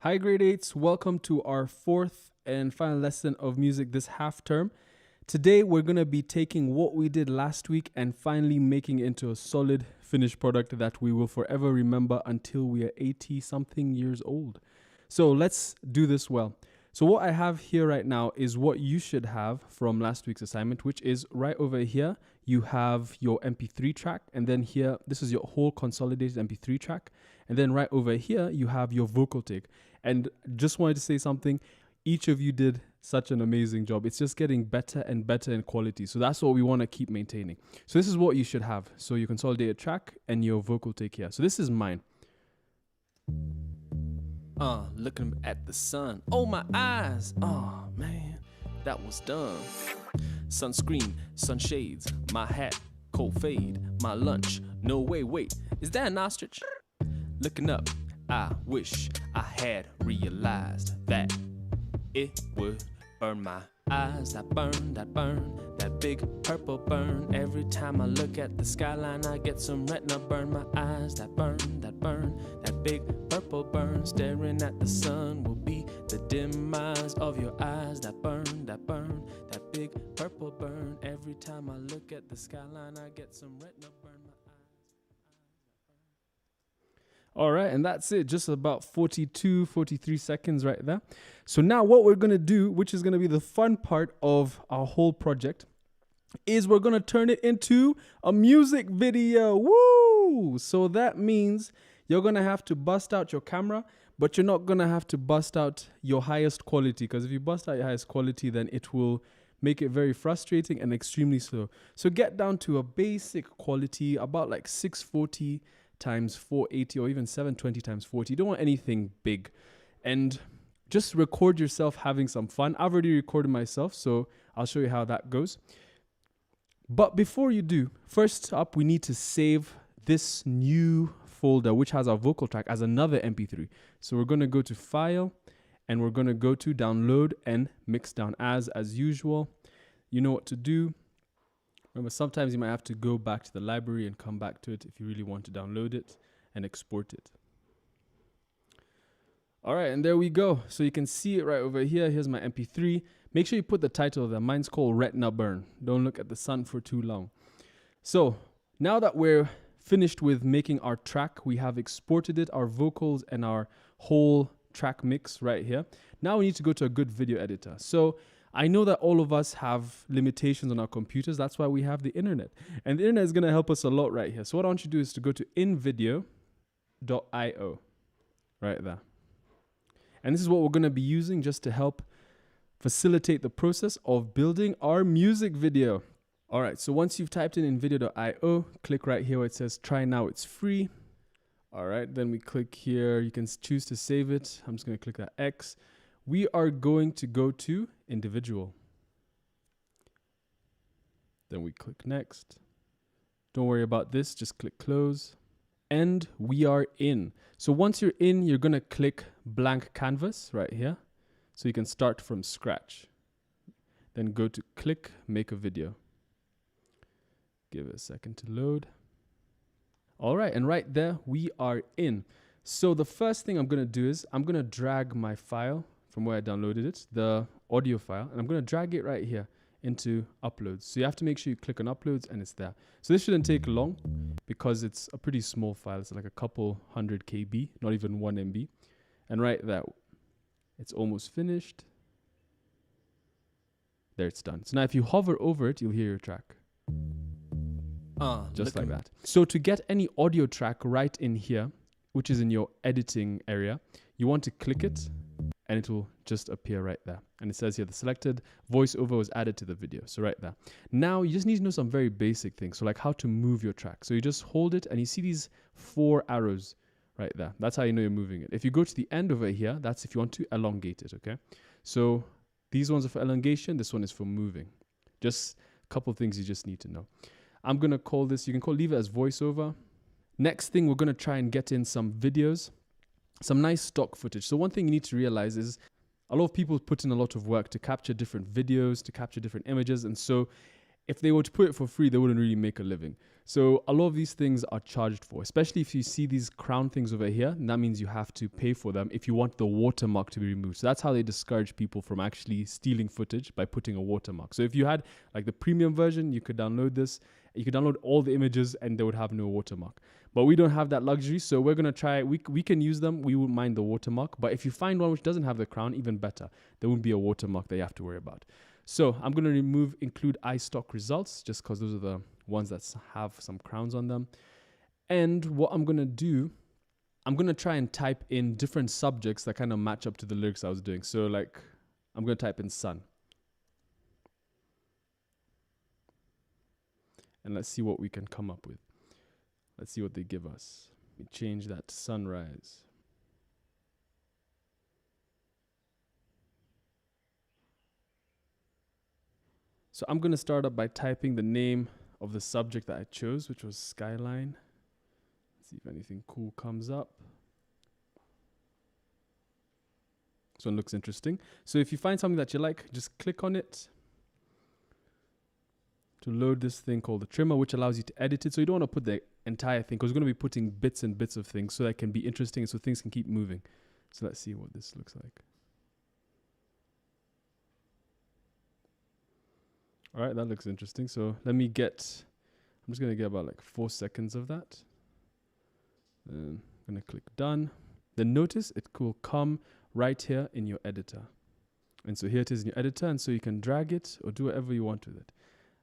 Hi grade 8s, welcome to our fourth and final lesson of music this half term. Today we're going to be taking what we did last week and finally making it into a solid finished product that we will forever remember until we are 80 something years old. So let's do this well. So what I have here right now is what you should have from last week's assignment, which is right over here. You have your MP3 track, and then here, this is your whole consolidated MP3 track. And then right over here, you have your vocal take. And just wanted to say something. Each of you did such an amazing job. It's just getting better and better in quality. So that's what we want to keep maintaining. So this is what you should have. So your consolidated track and your vocal take here. So this is mine. Looking at the sun. Oh, my eyes. Oh, man, that was dumb. Sunscreen, sunshades, my hat, cold fade, my lunch. No way, wait, is that an ostrich? Looking up, I wish I had realized that it would burn my eyes. That burn, that big purple burn. Every time I look at the skyline, I get some retina burn. My eyes, that burn, that big purple burn. Staring at the sun will be the demise of your eyes. That burn, that big purple burn. Every time I look at the skyline, I get some retina burn. My All right, and that's it. Just about 42, 43 seconds right there. So now what we're going to do, which is going to be the fun part of our whole project, is we're going to turn it into a music video. Woo! So that means you're going to have to bust out your camera, but you're not going to have to bust out your highest quality, because if you bust out your highest quality, then it will make it very frustrating and extremely slow. So get down to a basic quality, about like 640 times 480 or even 720 times 40. You don't want anything big, and just record yourself having some fun. I've already recorded myself, so I'll show you how that goes. But before you do, first up, we need to save this new folder, which has our vocal track, as another MP3. So we're going to go to File, and we're going to go to Download and Mix Down as usual. You know what to do. Remember, sometimes you might have to go back to the library and come back to it if you really want to download it and export it. All right, and there we go. So you can see it right over here. Here's my MP3. Make sure you put the title there. Mine's called Retina Burn. Don't look at the sun for too long. So now that we're finished with making our track, we have exported it, our vocals and our whole track mix right here. Now we need to go to a good video editor. So I know that all of us have limitations on our computers. That's why we have the internet. And the internet is going to help us a lot right here. So what I want you to do is to go to invideo.io right there. And this is what we're going to be using just to help facilitate the process of building our music video. All right, so once you've typed in invideo.io, click right here where it says try now, it's free. All right, then we click here. You can choose to save it. I'm just going to click that X. We are going to go to individual. Then we click next. Don't worry about this, just click close. And we are in. So once you're in, you're going to click blank canvas right here. So you can start from scratch. Then go to click make a video. Give it a second to load. All right, and right there we are in. So the first thing I'm going to do is I'm going to drag my file from where I downloaded it, the audio file, and I'm going to drag it right here into uploads. So you have to make sure you click on uploads and it's there. So this shouldn't take long because it's a pretty small file. It's like a couple 100 KB, not even 1 MB. And right there, it's almost finished. There, it's done. So now if you hover over it, you'll hear your track. Just like that. So to get any audio track right in here, which is in your editing area, you want to click it and it will just appear right there. And it says here the selected voiceover was added to the video. So right there. Now you just need to know some very basic things. So like how to move your track. So you just hold it and you see these 4 arrows right there. That's how you know you're moving it. If you go to the end over here, that's if you want to elongate it, okay? So these ones are for elongation. This one is for moving. Just a couple of things you just need to know. I'm going to call this, you can leave it as voiceover. Next thing, we're going to try and get in some videos, some nice stock footage. So one thing you need to realize is a lot of people put in a lot of work to capture different videos, to capture different images. And so if they were to put it for free, they wouldn't really make a living. So a lot of these things are charged for, especially if you see these crown things over here. And that means you have to pay for them if you want the watermark to be removed. So that's how they discourage people from actually stealing footage, by putting a watermark. So if you had like the premium version, you could download this. You could download all the images and they would have no watermark. But we don't have that luxury, so we're going to try, we can use them. We won't mind the watermark. But if you find one which doesn't have the crown, even better. There won't be a watermark that you have to worry about. So I'm going to include iStock results, just because those are the ones that have some crowns on them. And what I'm going to do, I'm going to try and type in different subjects that kind of match up to the lyrics I was doing. So like, I'm going to type in sun. And let's see what we can come up with. Let's see what they give us. Let me change that to sunrise. So I'm going to start up by typing the name of the subject that I chose, which was skyline. Let's see if anything cool comes up. This one looks interesting. So if you find something that you like, just click on it to load this thing called the trimmer, which allows you to edit it. So you don't want to put the entire thing, because we're going to be putting bits and bits of things so that it can be interesting, so things can keep moving. So let's see what this looks like. All right, that looks interesting. So let me get, I'm just going to get about like 4 seconds of that. Then I'm going to click done. Then notice it will come right here in your editor. And so here it is in your editor. And so you can drag it or do whatever you want with it.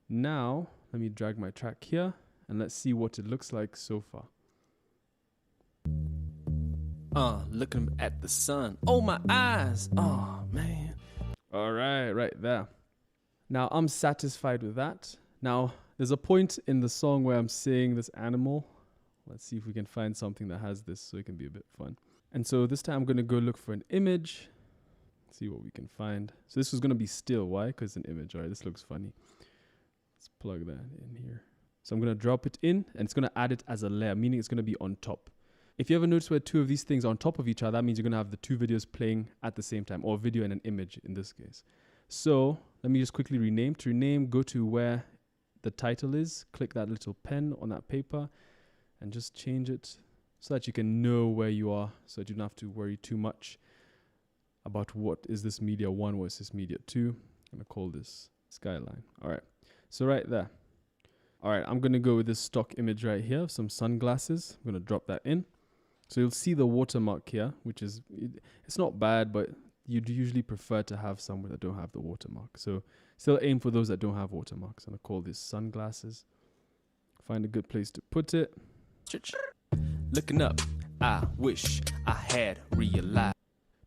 Now, let me drag my track here and let's see what it looks like so far. Looking at the sun. Oh, my eyes. Oh, man. All right, right there. Now, I'm satisfied with that. Now, there's a point in the song where I'm seeing this animal. Let's see if we can find something that has this so it can be a bit fun. And so this time I'm going to go look for an image. See what we can find. So this was going to be still. Why? Because it's an image. All right, this looks funny. Let's plug that in here. So I'm going to drop it in and it's going to add it as a layer, meaning it's going to be on top. If you ever notice where two of these things are on top of each other, that means you're going to have the two videos playing at the same time, or a video and an image in this case. So let me just quickly rename. To rename, go to where the title is, click that little pen on that paper and just change it so that you can know where you are, so that you don't have to worry too much about what is this media 1, what is this media 2. I'm going to call this skyline. All right. So right there. All right, I'm going to go with this stock image right here of some sunglasses. I'm going to drop that in. So you'll see the watermark here, which is, it's not bad, but you'd usually prefer to have somewhere that don't have the watermark. So still aim for those that don't have watermarks. I'm going to call this sunglasses. Find a good place to put it. Looking up, I wish I had realized.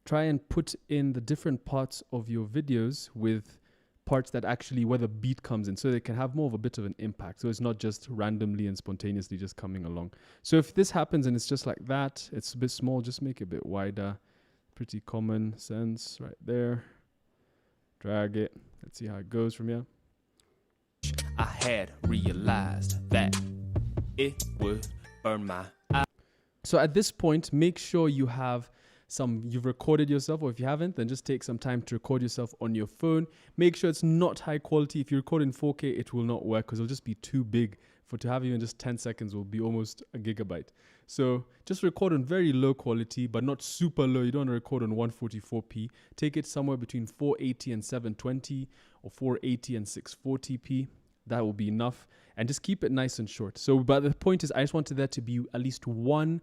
Try and put in the different parts of your videos with parts that actually where the beat comes in, so they can have more of a bit of an impact. So it's not just randomly and spontaneously just coming along. So if this happens and it's just like that, it's a bit small, just make it a bit wider. Pretty common sense right there. Drag it. Let's see how it goes from here. I had realized that it would burn my eyes. So at this point, make sure you have you've recorded yourself, or if you haven't, then just take some time to record yourself on your phone. Make sure it's not high quality. If you record in 4K, it will not work because it'll just be too big. To have even just 10 seconds will be almost a gigabyte. So just record on very low quality, but not super low. You don't want to record on 144p. Take it somewhere between 480 and 720 or 480 and 640p. That will be enough. And just keep it nice and short. So, but the point is, I just wanted there to be at least one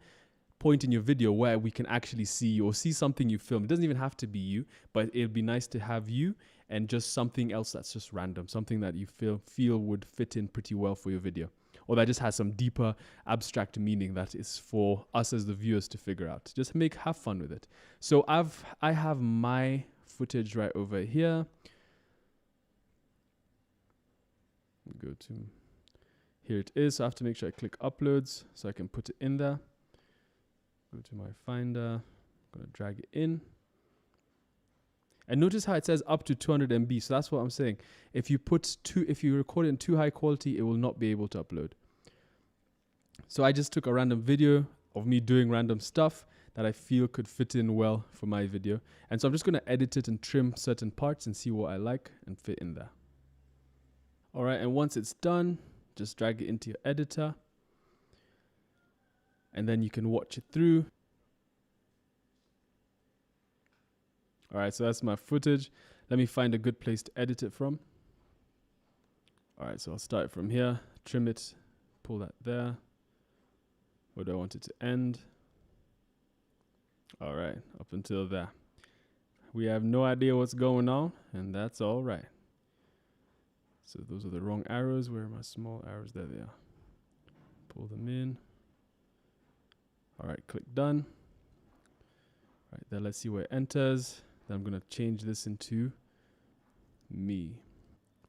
point in your video where we can actually see you or see something you filmed. It doesn't even have to be you, but it'd be nice to have you and just something else that's just random, something that you feel would fit in pretty well for your video, or that just has some deeper abstract meaning that is for us as the viewers to figure out. Just have fun with it. So I have my footage right over here. Go to, here it is. So I have to make sure I click uploads so I can put it in there. Go to my Finder, I'm gonna drag it in. And notice how it says up to 200 MB. So that's what I'm saying. If you record it in too high quality, it will not be able to upload. So I just took a random video of me doing random stuff that I feel could fit in well for my video. And so I'm just gonna edit it and trim certain parts and see what I like and fit in there. All right, and once it's done, just drag it into your editor. And then you can watch it through. All right, so that's my footage. Let me find a good place to edit it from. All right, so I'll start from here, trim it, pull that there. Where do I want it to end? All right, up until there. We have no idea what's going on, and that's all right. So those are the wrong arrows. Where are my small arrows? There they are. Pull them in. All right, click done. All right, then let's see where it enters. Then I'm gonna change this into me.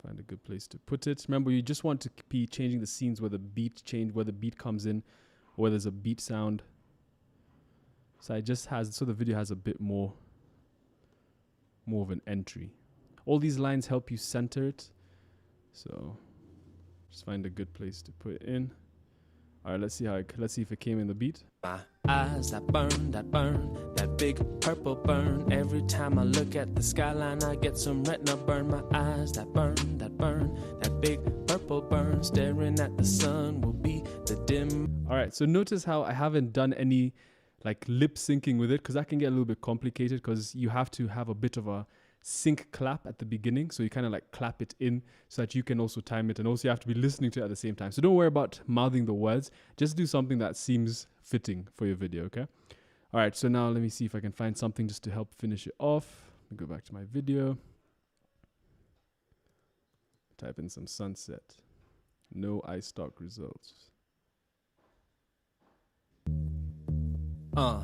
Find a good place to put it. Remember, you just want to be changing the scenes where the beat comes in, or where there's a beat sound. So the video has a bit more of an entry. All these lines help you center it. So just find a good place to put it in. All right, let's see if it came in the beat. My eyes that burn, that big purple burn. Every time I look at the skyline, I get some retina burn. My eyes that burn, that big purple burn. Staring at the sun will be the dim. All right, so notice how I haven't done any like lip syncing with it, because that can get a little bit complicated, because you have to have a bit of a sync clap at the beginning. So you kind of like clap it in so that you can also time it, and also you have to be listening to it at the same time. So don't worry about mouthing the words. Just do something that seems fitting for your video, okay? All right, so now let me see if I can find something just to help finish it off. Let me go back to my video. Type in some sunset. No iStock results.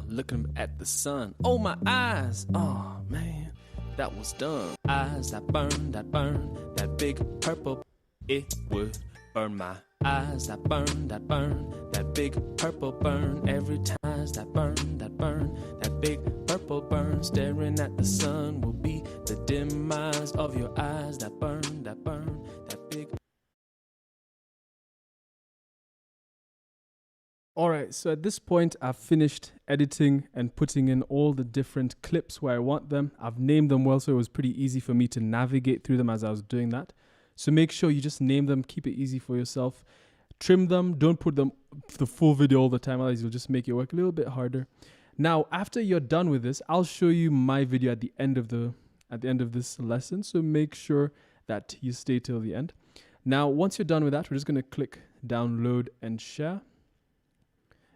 Looking at the sun. Oh, my eyes. Oh, man. That was done. Eyes that burn, that big purple. It would burn my eyes that burn, that big purple burn. Every time that burn, that big purple burn. Staring at the sun will be the dim eyes of your eyes that burn, that big. All right, so at this point, I've finished editing and putting in all the different clips where I want them. I've named them well, so it was pretty easy for me to navigate through them as I was doing that. So make sure you just name them, keep it easy for yourself. Trim them, don't put them the full video all the time, otherwise you'll just make your work a little bit harder. Now, after you're done with this, I'll show you my video at the end of this lesson, so make sure that you stay till the end. Now, once you're done with that, we're just gonna click download and share.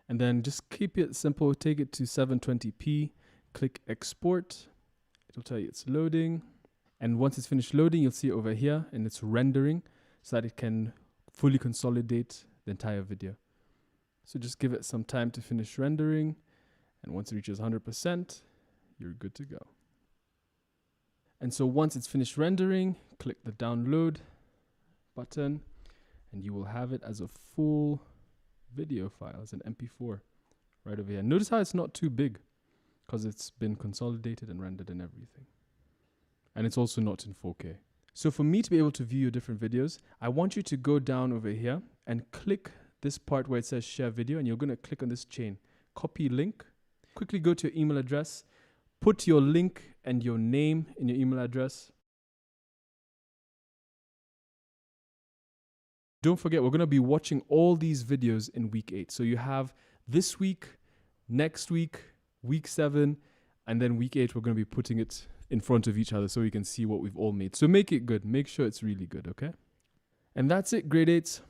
And then just keep it simple, take it to 720p, click export. It'll tell you it's loading. And once it's finished loading, you'll see it over here and it's rendering so that it can fully consolidate the entire video. So just give it some time to finish rendering. And once it reaches 100%, you're good to go. And so once it's finished rendering, click the download button and you will have it as a full video file, as an MP4 right over here. Notice how it's not too big because it's been consolidated and rendered and everything. And it's also not in 4K. So for me to be able to view your different videos, I want you to go down over here and click this part where it says share video, and you're going to click on this chain, copy link, quickly go to your email address, put your link and your name in your email address. Don't forget, we're going to be watching all these videos in week 8. So you have this week, next week, week 7, and then week 8, we're going to be putting it in front of each other so we can see what we've all made. So make it good. Make sure it's really good, okay? And that's it, grade 8s.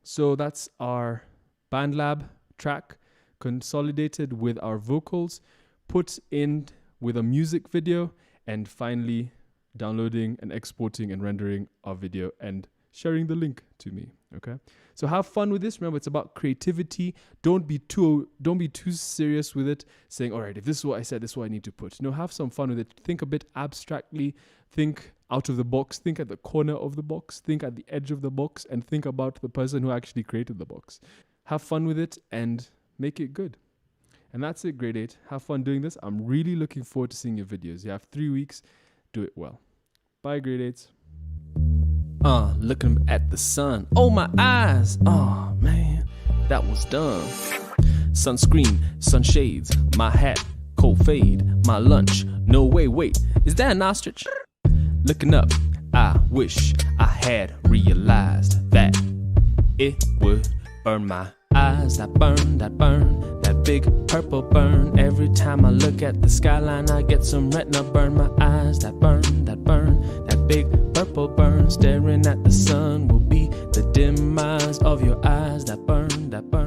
So that's our BandLab track consolidated with our vocals, put in with a music video, and finally downloading and exporting and rendering our video and sharing the link to me, okay? So have fun with this. Remember, it's about creativity. Don't be too serious with it, saying, all right, if this is what I said, this is what I need to put. No, have some fun with it. Think a bit abstractly. Think out of the box. Think at the corner of the box. Think at the edge of the box, and think about the person who actually created the box. Have fun with it and make it good. And that's it, grade 8. Have fun doing this. I'm really looking forward to seeing your videos. You have 3 weeks. Do it well. Bye, grade 8s. Looking at the sun. Oh, my eyes. Oh, man, that was done. Sunscreen, sunshades, my hat, cold fade, my lunch. No way, wait, is that an ostrich? Looking up, I wish I had realized that it would burn my eyes. That burn, that big purple burn. Every time I look at the skyline, I get some retina burn. My eyes, that burn, that big purple burn. Staring at the sun will be the demise of your eyes. That burn, that burn.